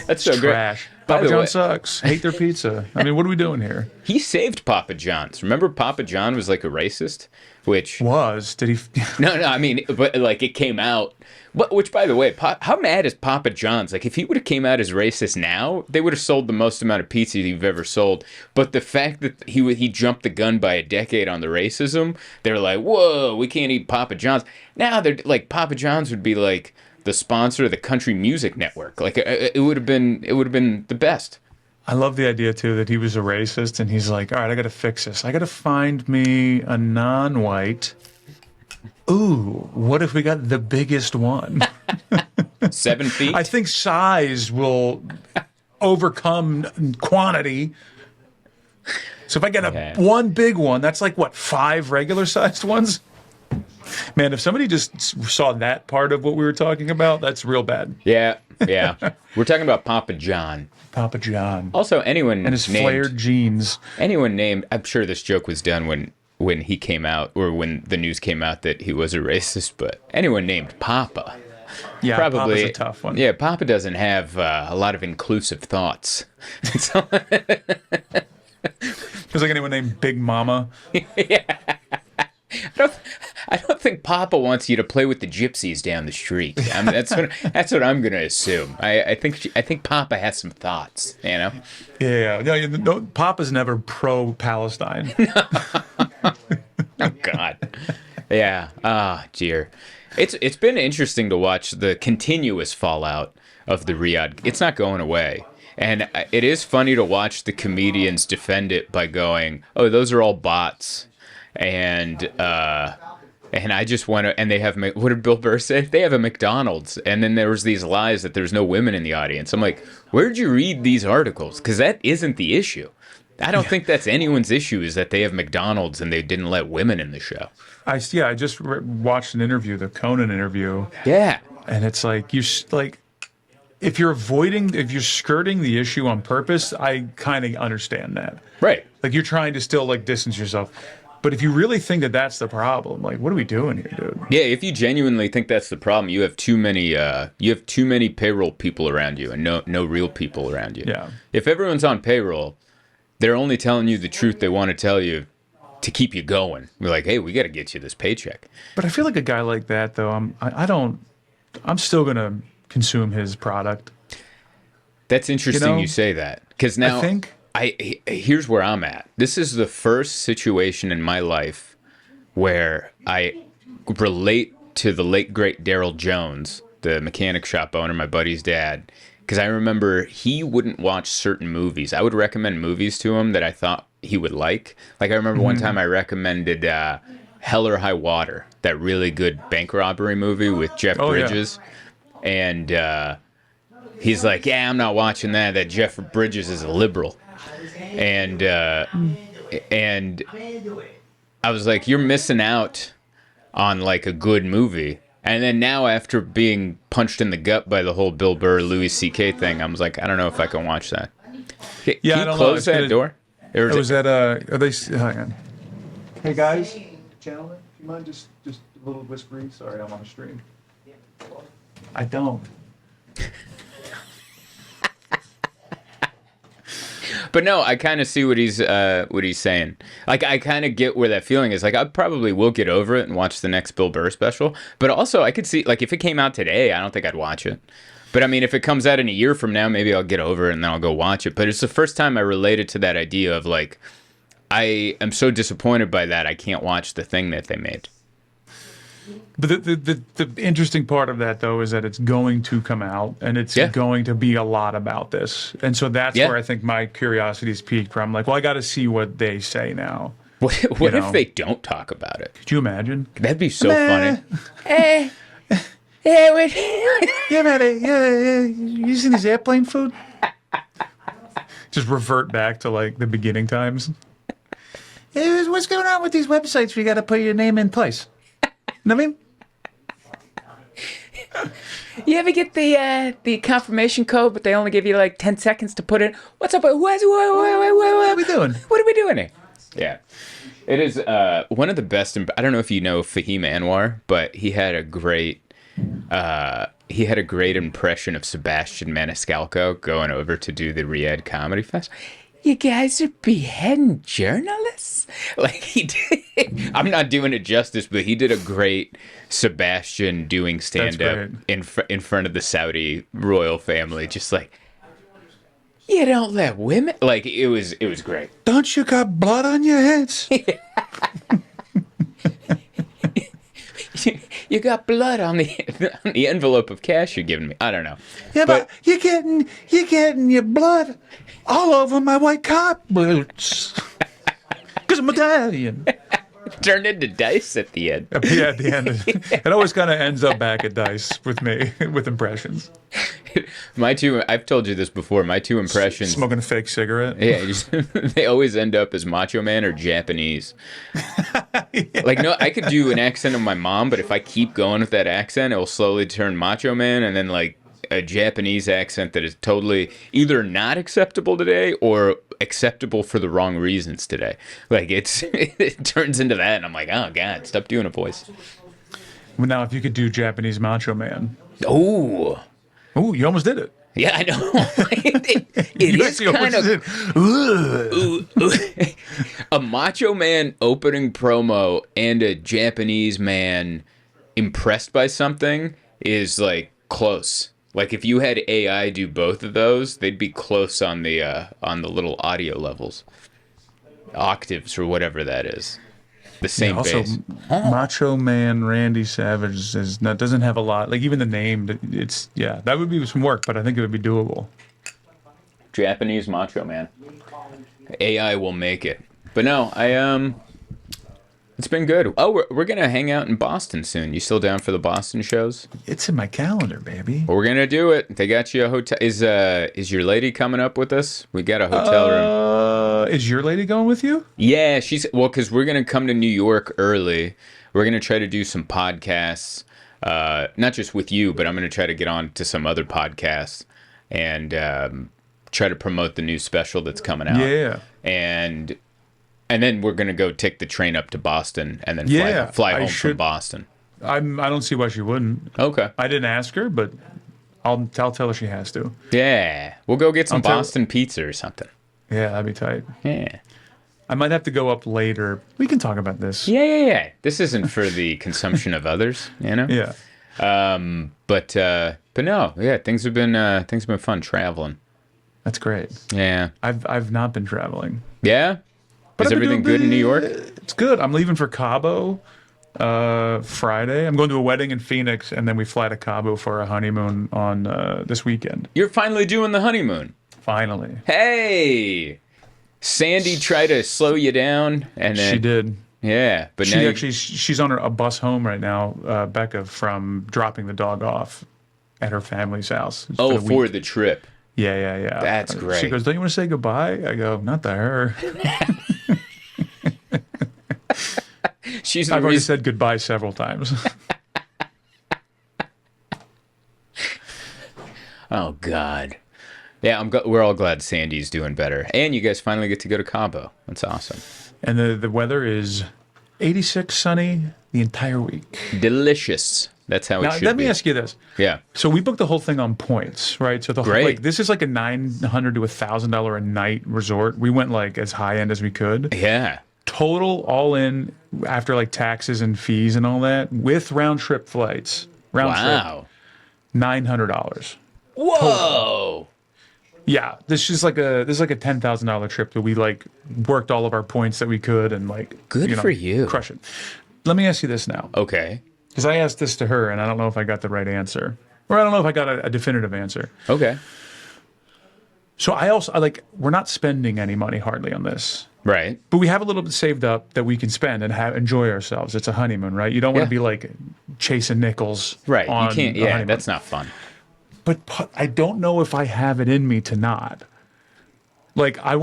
That's so trash. Great. Papa John sucks. Hate their pizza. I mean, what are we doing here? He saved Papa John's. Remember, Papa John was like a racist, did he? No. I mean, but like it came out. But which, by the way, how mad is Papa John's? Like, if he would have came out as racist now, they would have sold the most amount of pizza you've ever sold. But the fact that he jumped the gun by a decade on the racism, they're like, whoa, we can't eat Papa John's. Now they're like, Papa John's would be like the sponsor of the Country Music Network. Like, it would have been the best. I love the idea too that he was a racist, and he's like, all right, I got to fix this. I got to find me a non-white. Ooh, what if we got the biggest one? 7 feet? I think size will overcome quantity. So if I get one big one, that's like, what, 5 regular-sized ones? Man, if somebody just saw that part of what we were talking about, that's real bad. Yeah. We're talking about Papa John. Papa John. Also, anyone and his flared jeans. Anyone named, I'm sure this joke was done when he came out, or when the news came out that he was a racist, but anyone named Papa. Yeah, probably Papa's a tough one. Yeah, Papa doesn't have a lot of inclusive thoughts. It's like anyone named Big Mama. Yeah. I don't think Papa wants you to play with the gypsies down the street. I mean, that's what I'm gonna assume. I think Papa has some thoughts. You know. Yeah. No, Papa's never pro-Palestine. Oh God. Yeah. Ah, dear. It's been interesting to watch the continuous fallout of the Riyadh. It's not going away. And it is funny to watch the comedians defend it by going, "Oh, those are all bots." And I just want to, and they have, what did Bill Burr say? They have a McDonald's. And then there was these lies that there's no women in the audience. I'm like, where'd you read these articles? Because that isn't the issue. I don't think that's anyone's issue, is that they have McDonald's and they didn't let women in the show. I just watched an interview, the Conan interview. Yeah. And it's like, if you're skirting the issue on purpose, I kind of understand that. Right. Like, you're trying to still like distance yourself. But if you really think that that's the problem, like, what are we doing here, dude? Yeah, if you genuinely think that's the problem, you have too many payroll people around you and no real people around you. Yeah. If everyone's on payroll, they're only telling you the truth they want to tell you to keep you going. We're like, hey, we got to get you this paycheck. But I feel like a guy like that, though, I'm still gonna consume his product. That's interesting you say that, because now I think. Here's where I'm at. This is the first situation in my life where I relate to the late, great Daryl Jones, the mechanic shop owner, my buddy's dad, because I remember he wouldn't watch certain movies. I would recommend movies to him that I thought he would like. Like, I remember one time I recommended Hell or High Water, that really good bank robbery movie with Jeff Bridges. Yeah. And he's like, yeah, I'm not watching that. That Jeff Bridges is a liberal. and I was like, you're missing out on like a good movie. And then now, after being punched in the gut by the whole Bill Burr, Louis C.K. thing, I was like, I don't know if I can watch that. Can Yeah, I you don't close know. that door? Or Was that are they? Hang on. Hey guys, gentlemen, do you mind just a little whispering? Sorry, I'm on a stream. I don't. But no, I kind of see what he's saying. Like, I kind of get where that feeling is. Like, I probably will get over it and watch the next Bill Burr special. But also, I could see, like, if it came out today, I don't think I'd watch it. But I mean, if it comes out in a year from now, maybe I'll get over it and then I'll go watch it. But it's the first time I related to that idea of like, I am so disappointed by that I can't watch the thing that they made. But the interesting part of that, though, is that it's going to come out, and it's going to be a lot about this. And so that's where I think my curiosity is piqued, where I'm like, well, I got to see what they say now. What if they don't talk about it? Could you imagine? That'd be so funny. Yeah, man, you seen this airplane food? Just revert back to, like, the beginning times. Hey, what's going on with these websites where you got to put your name in place? Know what I mean? You ever get the confirmation code, but they only give you like 10 seconds to put it? What's up? What are we doing? What are we doing here? Yeah. It is one of the best. I don't know if you know Fahim Anwar, but he had a great impression of Sebastian Maniscalco going over to do the Riyadh Comedy Fest. You guys are beheading journalists? Like, he did. I'm not doing it justice, but he did a great Sebastian doing stand-up in front of the Saudi royal family. Just like, you don't let women... Like, it was great. Don't you got blood on your hands? You got blood on the envelope of cash you're giving me. I don't know. Yeah, but you're getting your blood all over my white car boots. Because I'm Italian. Turned into dice at the end. Yeah, at the end. It always kind of ends up back at dice with me, with impressions. I've told you this before, my two impressions. Smoking a fake cigarette. Yeah, they always end up as Macho Man or Japanese. Like, no, I could do an accent of my mom, but if I keep going with that accent, it will slowly turn Macho Man, and then like a Japanese accent that is totally either not acceptable today or acceptable for the wrong reasons today. Like, it turns into that, and I'm like, oh God, stop doing a voice. Well, now, if you could do Japanese Macho Man. Oh, you almost did it. Yeah, I know. it is kind of a Macho Man opening promo and a Japanese man impressed by something is like close. Like, if you had AI do both of those, they'd be close on the little audio levels, octaves or whatever that is. The same bass. Macho Man Randy Savage doesn't have a lot. Like, even the name, that would be some work, but I think it would be doable. Japanese Macho Man. AI will make it. But no, it's been good. Oh, we're gonna hang out in Boston soon. You still down for the Boston shows? It's in my calendar, baby. We're gonna do it. They got you a hotel. Is your lady coming up with us? We got a hotel room. Is your lady going with you? Yeah, because we're gonna come to New York early. We're gonna try to do some podcasts, not just with you, but I'm gonna try to get on to some other podcasts and try to promote the new special that's coming out. Yeah, and then we're gonna go take the train up to Boston and then fly home from Boston. I don't see why she wouldn't. Okay. I didn't ask her, but I'll tell her she has to. Yeah, we'll go get some Boston pizza or something. Yeah, that'd be tight. Yeah. I might have to go up later. We can talk about this. Yeah. This isn't for the consumption of others, you know? Yeah. But no, yeah, things have been fun traveling. That's great. Yeah. I've not been traveling. Yeah? Is everything good in New York? It's good. I'm leaving for Cabo Friday. I'm going to a wedding in Phoenix, and then we fly to Cabo for a honeymoon on this weekend. You're finally doing the honeymoon. Finally. Hey! Sandy tried to slow you down, and then... She did. Yeah, but she's on a bus home right now, Becca, from dropping the dog off at her family's house. For the trip. Yeah. That's great. She goes, "Don't you want to say goodbye?" I go, "Not to her." I've already said goodbye several times. Oh God. Yeah, we're all glad Sandy's doing better, and you guys finally get to go to Cabo. That's awesome. And the weather is 86, sunny the entire week. Delicious. That's how it should be. Now, let me ask you this. Yeah. So we booked the whole thing on points, right? So Great. this is like a $900 to $1,000 a night resort. We went like as high end as we could. Yeah. Total all in after like taxes and fees and all that with round trip flights. Wow. Trip, $900. Whoa. Total. Yeah, this is like a $10,000 trip that we like worked all of our points that we could and like Good for you. Crush it. Let me ask you this now. Okay. Because I asked this to her, and I don't know if I got the right answer. Or I don't know if I got a definitive answer. Okay. So we're not spending any money hardly on this. Right. But we have a little bit saved up that we can spend and enjoy ourselves. It's a honeymoon, right? You don't want to be like chasing nickels. Right. On You can't. a Yeah, honeymoon. that's not fun. But I don't know if I have it in me to not. Like I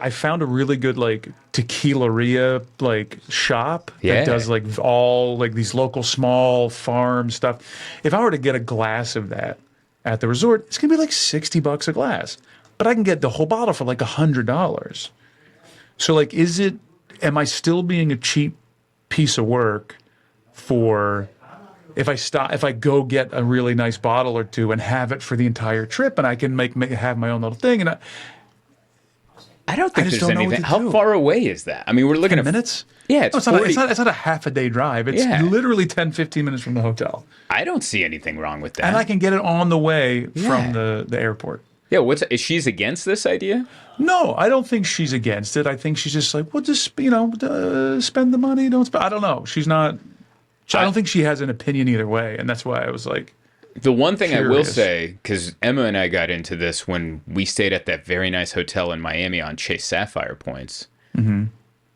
found a really good like tequileria like shop that does like all like these local small farm stuff. If I were to get a glass of that at the resort, it's gonna be like $60 a glass. But I can get the whole bottle for like $100. So like, am I still being a cheap piece of work for if I go get a really nice bottle or two and have it for the entire trip and I can have my own little thing and I don't think there's anything. How do. far away is that? I mean, we're looking 10 at minutes. Yeah, it's 40. It's not a half a day drive. It's literally 10, 15 minutes from the hotel. I don't see anything wrong with that. And I can get it on the way from the airport. Yeah, is she's against this idea? No, I don't think she's against it. I think she's just like, well, just spend the money. Don't spend. I don't know. She's not. I don't think she has an opinion either way, and that's why I was like. The one thing I will Curious. say, because Emma and I got into this when we stayed at that very nice hotel in Miami on Chase Sapphire points. Mm-hmm.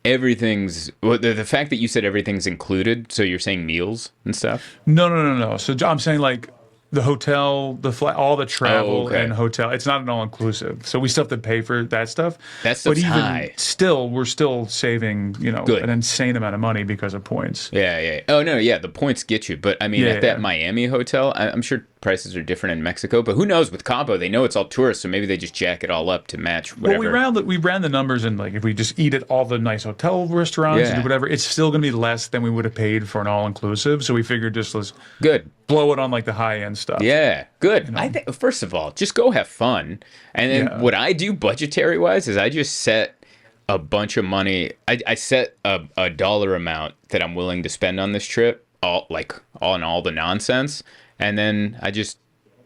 The fact that you said everything's included, so you're saying meals and stuff? No. So I'm saying like the hotel, the flight, all the travel okay. and hotel. It's not an all-inclusive. So we still have to pay for that stuff. That stuff's but even high. still, we're still saving, Good. an insane amount of money because of points. Yeah. Oh, no, yeah, the points get you. But, I mean, at that Miami hotel, I'm sure prices are different in Mexico. But who knows? With Cabo, they know it's all tourists, so maybe they just jack it all up to match whatever. Well, we ran the numbers, and like if we just eat at all the nice hotel restaurants and whatever, it's still going to be less than we would have paid for an all-inclusive. So we figured let's Good. blow it on like the high-end stuff. Yeah, good. I think first of all, just go have fun. And then what I do budgetary wise is I just set a bunch of money. I set a dollar amount that I'm willing to spend on this trip, all the nonsense, and then I just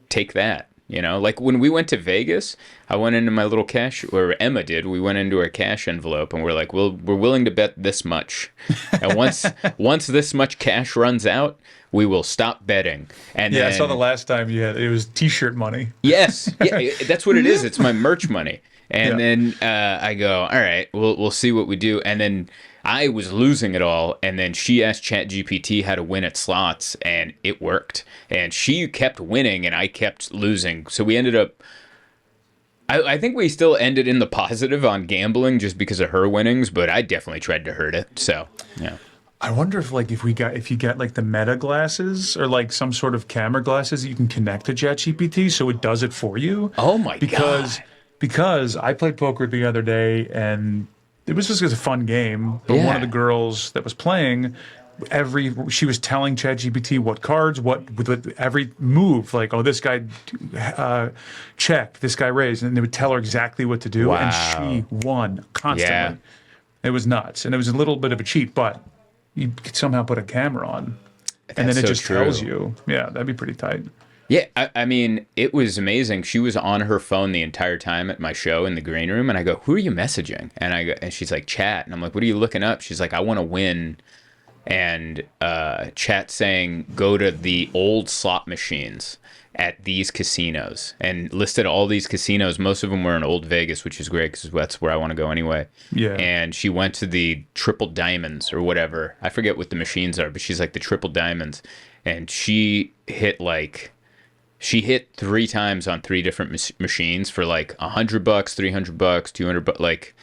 take that. Like when we went to Vegas, I went into my little cash, or Emma did. We went into our cash envelope, and we're like, we're willing to bet this much. And once this much cash runs out, we will stop betting. And I saw the last time it was T-shirt money. Yes, that's what it is. It's my merch money. And then I go, all right, we'll see what we do. And then I was losing it all, and then she asked ChatGPT how to win at slots, and it worked. And she kept winning, and I kept losing. So we ended up. I think we still ended in the positive on gambling just because of her winnings, but I definitely tried to hurt it. So yeah. I wonder if you get like the Meta glasses or like some sort of camera glasses that you can connect to ChatGPT so it does it for you. Oh my god! Because I played poker the other day and it was just a fun game. But one of the girls that was playing, she was telling ChatGPT what cards, with every move, like, oh, this guy checked, this guy raised, and they would tell her exactly what to do, and she won constantly. Yeah. It was nuts, and it was a little bit of a cheat, but you could somehow put a camera on, and then it just tells you. Yeah, that'd be pretty tight. Yeah, I mean, it was amazing. She was on her phone the entire time at my show in the green room, and I go, "Who are you messaging?" And she's like, "Chat." And I'm like, "What are you looking up?" She's like, "I want to win." And Chat saying, "Go to the old slot machines at these casinos," and listed all these casinos. Most of them were in Old Vegas, which is great because that's where I want to go anyway. Yeah. And she went to the Triple Diamonds or whatever. I forget what the machines are, but she's like the Triple Diamonds, and she hit like She hit 3 times on 3 different machines for like $100, $300, $200, like,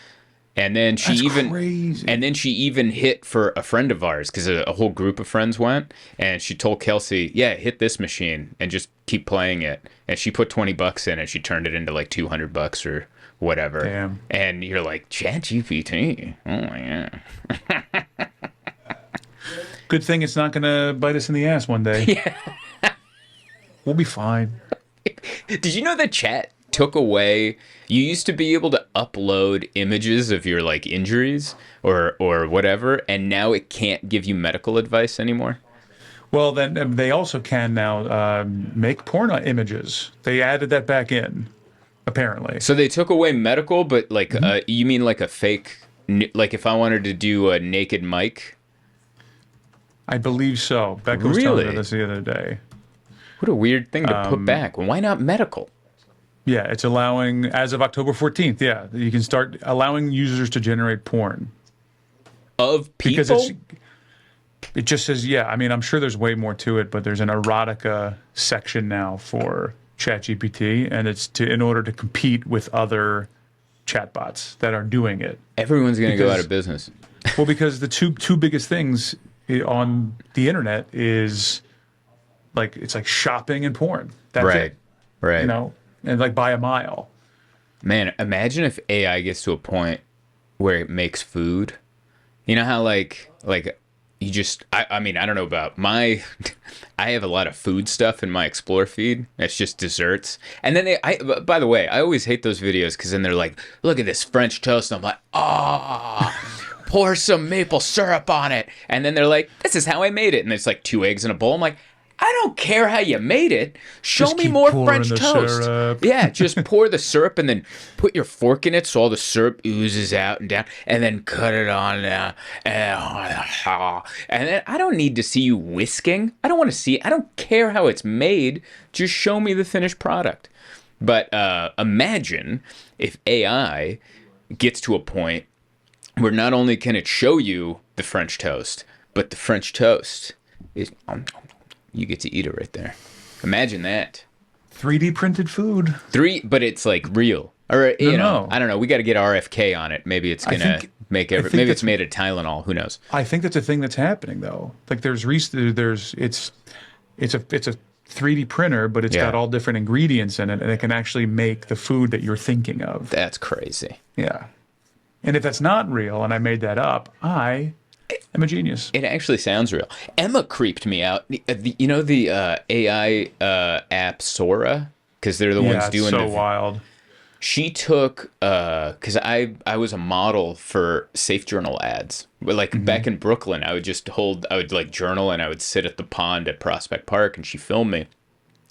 and then Crazy. and then she even hit for a friend of ours because a whole group of friends went, and she told Kelsey, yeah, hit this machine and just keep playing it. And she put $20 in and she turned it into like $200 or whatever. Damn. And you're like, ChatGPT. Oh my God. Good thing it's not going to bite us in the ass one day. Yeah. We'll be fine. Did you know that chat took away, you used to be able to upload images of your like injuries or whatever, and now it can't give you medical advice anymore? Well, then they also can now make porno images. They added that back in, apparently. So they took away medical, but like, you mean like a fake, like if I wanted to do a naked mic? I believe so. Becca was telling me this the other day. What a weird thing to put back. Why not medical? Yeah, it's allowing, as of October 14th, yeah, you can start allowing users to generate porn. Of people? Because it just says, yeah, I mean, I'm sure there's way more to it, but there's an erotica section now for ChatGPT, and it's in order to compete with other chatbots that are doing it. Everyone's going to go out of business. Well, because the two biggest things on the internet is like, it's like shopping and porn. That's it. Right. You know, and like by a mile. Man, imagine if AI gets to a point where it makes food. You know how like you just, I mean, I don't know about I have a lot of food stuff in my Explore feed. It's just desserts. And then by the way, I always hate those videos because then they're like, look at this French toast. And I'm like, pour some maple syrup on it. And then they're like, this is how I made it. And it's like 2 eggs in a bowl. I'm like, I don't care how you made it. Show me more French toast. Syrup. Yeah, just pour the syrup and then put your fork in it so all the syrup oozes out and down, and then cut it on. And then I don't need to see you whisking. I don't want to see it. I don't care how it's made. Just show me the finished product. But imagine if AI gets to a point where not only can it show you the French toast, but the French toast is... You get to eat it right there. Imagine that. 3D printed food. But it's like real. Or, you know, No. I don't know. We got to get RFK on it. Maybe it's going to make maybe it's made of Tylenol. Who knows? I think that's a thing that's happening though. Like it's a 3D printer, but it's got all different ingredients in it, and it can actually make the food that you're thinking of. That's crazy. Yeah. And if that's not real and I made that up, I'm a genius. It actually sounds real. Emma creeped me out. You know the AI app Sora? Because they're the ones doing so wild. She took, because I was a model for Safe Journal ads. But like back in Brooklyn, I would like journal, and I would sit at the pond at Prospect Park, and she filmed me.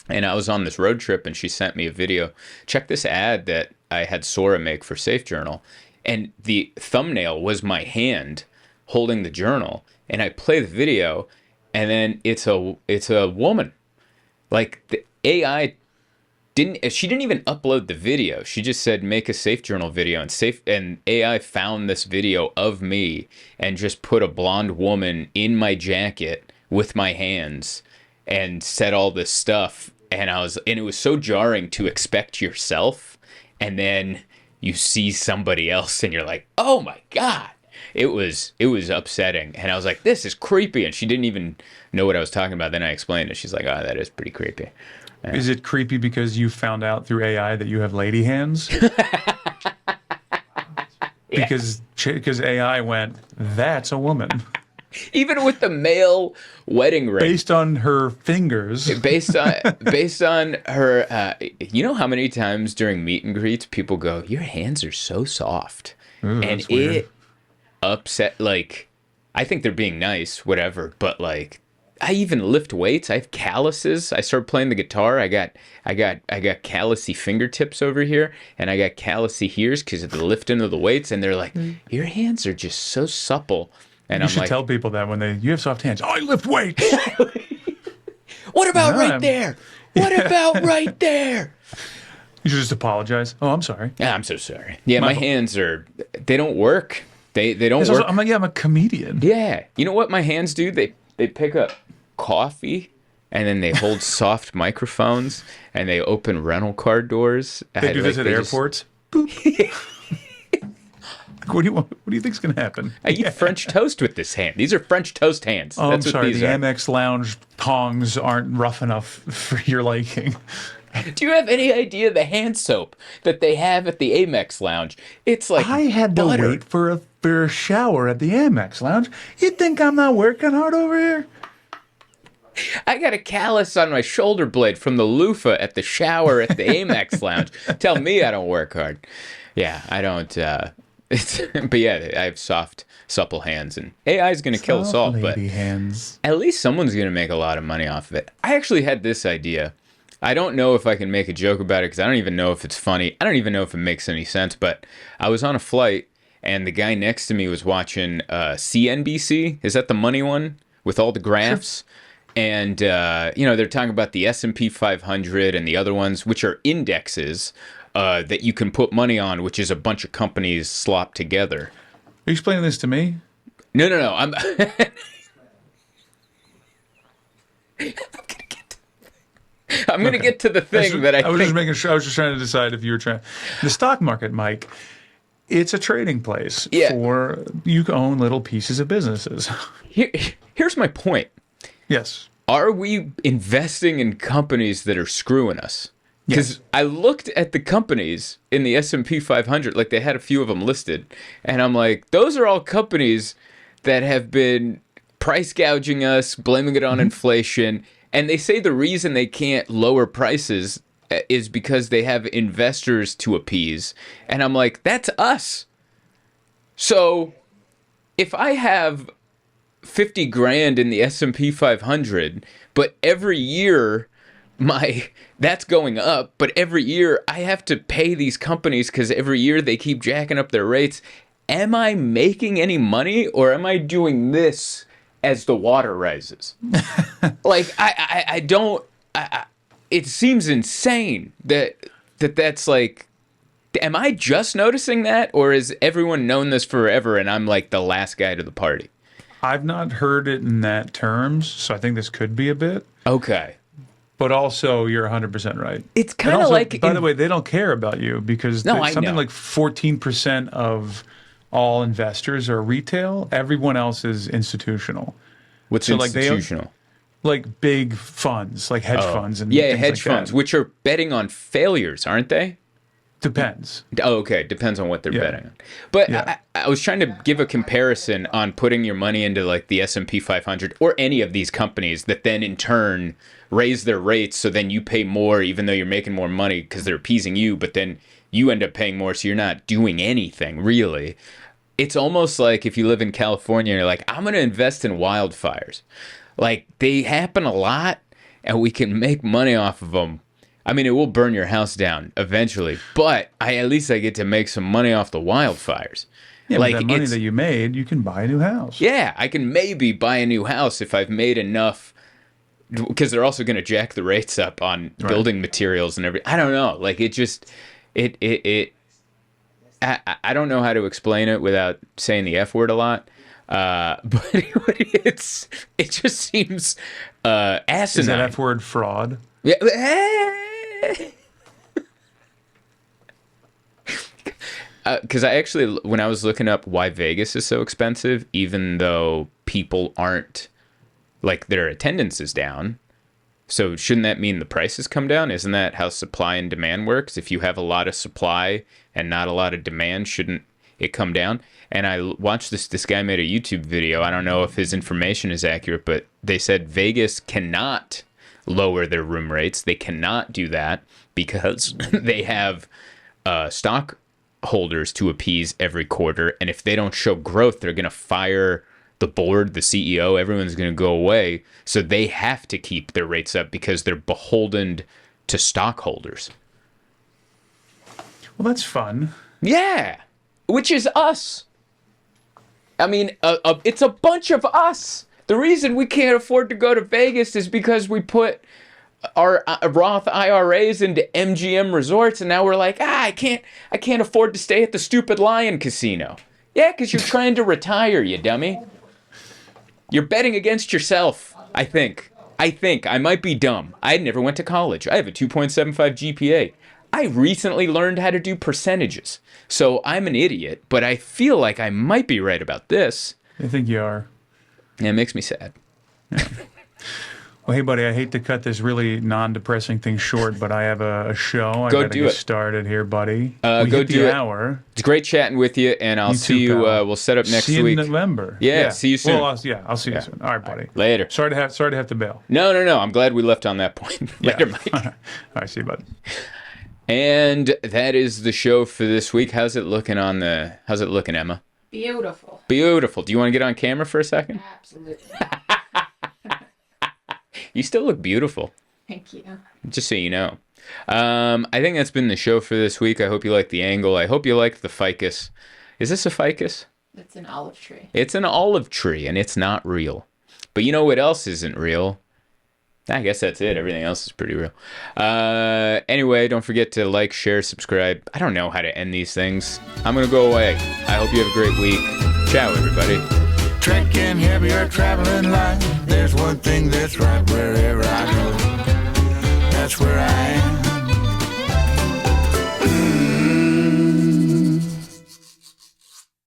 And I was on this road trip, and she sent me a video. Check this ad that I had Sora make for Safe Journal. And the thumbnail was my hand holding the journal, and I play the video, and then it's a woman. Like the AI she didn't even upload the video. She just said make a Safe Journal video, and AI found this video of me and just put a blonde woman in my jacket with my hands and said all this stuff, and it was so jarring to expect yourself, and then you see somebody else and you're like, oh my God. It was upsetting, and I was like, this is creepy, and she didn't even know what I was talking about. Then I explained it. She's like, oh, that is pretty creepy. Yeah. Is it creepy because you found out through AI that you have lady hands? Because AI went, that's a woman. Even with the male wedding ring. Based on her fingers. Based on her, you know how many times during meet and greets people go, your hands are so soft. Ooh, and that's weird. It upset, like, I think they're being nice, whatever, but like, I even lift weights. I have calluses. I started playing the guitar. I got callousy fingertips over here, and I got callousy here's because of the lifting of the weights, and they're like, your hands are just so supple. And you I'm should like, tell people that when you have soft hands. Oh, I lift weights. what about right there? What about right there? You should just apologize. Oh, I'm sorry. I'm so sorry. Yeah, my hands they don't work. They don't work. I'm a comedian. Yeah. You know what my hands do? They pick up coffee and then they hold soft microphones, and they open rental car doors. They do this at airports. Boop. What do you think's going to happen? I eat French toast with this hand. These are French toast hands. Oh, That's I'm sorry. What these The are. Amex Lounge tongs aren't rough enough for your liking. Do you have any idea the hand soap that they have at the Amex Lounge? It's like I had butter. to wait for a shower at the Amex Lounge. You think I'm not working hard over here? I got a callus on my shoulder blade from the loofah at the shower at the Amex Lounge. Tell me I don't work hard. Yeah, I don't. But yeah, I have soft, supple hands, and AI is going to kill us all. But hands. at least someone's going to make a lot of money off of it. I actually had this idea. I don't know if I can make a joke about it because I don't even know if it's funny. I don't even know if it makes any sense. But I was on a flight, and the guy next to me was watching CNBC. Is that the money one with all the graphs? Sure. And they're talking about the S&P 500 and the other ones, which are indexes. That you can put money on, which is a bunch of companies slopped together. Are you explaining this to me? No. I'm gonna get to the thing that I was just making sure. I was just trying to decide if you were trying. The stock market, Mike. It's a trading place for you own little pieces of businesses. Here's my point. Yes. Are we investing in companies that are screwing us? Because Yes. I looked at the companies in the S&P 500, like they had a few of them listed, and I'm like, those are all companies that have been price gouging us, blaming it on inflation, and they say the reason they can't lower prices is because they have investors to appease, and I'm like, that's us. So if I have 50 grand in the S&P 500, but every year that's going up, but every year I have to pay these companies because every year they keep jacking up their rates. Am I making any money, or am I doing this as the water rises? Like I don't. It seems insane that's like. Am I just noticing that, or has everyone known this forever and I'm like the last guy to the party? I've not heard it in that terms, so I think this could be a bit. Okay. But also, you're 100% right. It's kind of like... By the way, they don't care about you because something like 14% of all investors are retail. Everyone else is institutional. What's institutional? Like big funds, like hedge funds. And yeah, things hedge like funds, that. which are betting on failures, aren't they? Depends. Oh, okay. Depends on what they're betting on. But I was trying to give a comparison on putting your money into like the S&P 500 or any of these companies that then in turn raise their rates, so then you pay more even though you're making more money because they're appeasing you, but then you end up paying more, so you're not doing anything really. It's almost like if you live in California and you're like, I'm going to invest in wildfires. Like, they happen a lot and we can make money off of them. I mean, it will burn your house down eventually, but at least I get to make some money off the wildfires. Yeah, like, with that money that you made, you can buy a new house. Yeah, I can maybe buy a new house if I've made enough, because they're also going to jack the rates up on building materials and everything. I don't know. Like, it just, I don't know how to explain it without saying the F word a lot. But it just seems asinine. Is that F word fraud? Yeah. Because I actually, when I was looking up why Vegas is so expensive, even though people aren't, like, their attendance is down, so shouldn't that mean the prices come down? Isn't that how supply and demand works? If you have a lot of supply and not a lot of demand, shouldn't it come down? And I watched this guy made a YouTube video. I don't know if his information is accurate, but they said Vegas cannot lower their room rates. They cannot do that because they have stockholders to appease every quarter. And if they don't show growth, they're going to fire the board, the CEO, everyone's going to go away. So they have to keep their rates up because they're beholden to stockholders. Well, that's fun. Yeah, which is us. I mean, it's a bunch of us. The reason we can't afford to go to Vegas is because we put our Roth IRAs into MGM resorts, and now we're like, I can't afford to stay at the stupid Lion Casino. Yeah, because you're trying to retire, you dummy. You're betting against yourself, I think. I think I might be dumb. I never went to college. I have a 2.75 GPA. I recently learned how to do percentages. So I'm an idiot, but I feel like I might be right about this. I think you are. And it makes me sad. Well, hey, buddy, I hate to cut this really non-depressing thing short, but I have a show. I Go gotta do get it. started here, buddy. Go hit do the it. hour. It's great chatting with you, and I'll see you. pal. We'll set up next See you week. in November. Yeah, see you soon. Well, I'll see you soon. All right, buddy. Later. Sorry to have to bail. No. I'm glad we left on that point. Later, Mike. All right, see you, bud. And that is the show for this week. How's it looking, Emma? Beautiful. Beautiful. Do you want to get on camera for a second? Absolutely. You still look beautiful. Thank you. Just so you know. I think that's been the show for this week. I hope you like the angle. I hope you like the ficus. Is this a ficus? It's an olive tree. It's an olive tree, and it's not real. But you know what else isn't real? I guess that's it. Everything else is pretty real. Anyway, don't forget to like, share, subscribe. I don't know how to end these things. I'm going to go away. I hope you have a great week. Ciao, everybody. Trekking heavier, traveling light. There's one thing that's right wherever I go. That's where I am.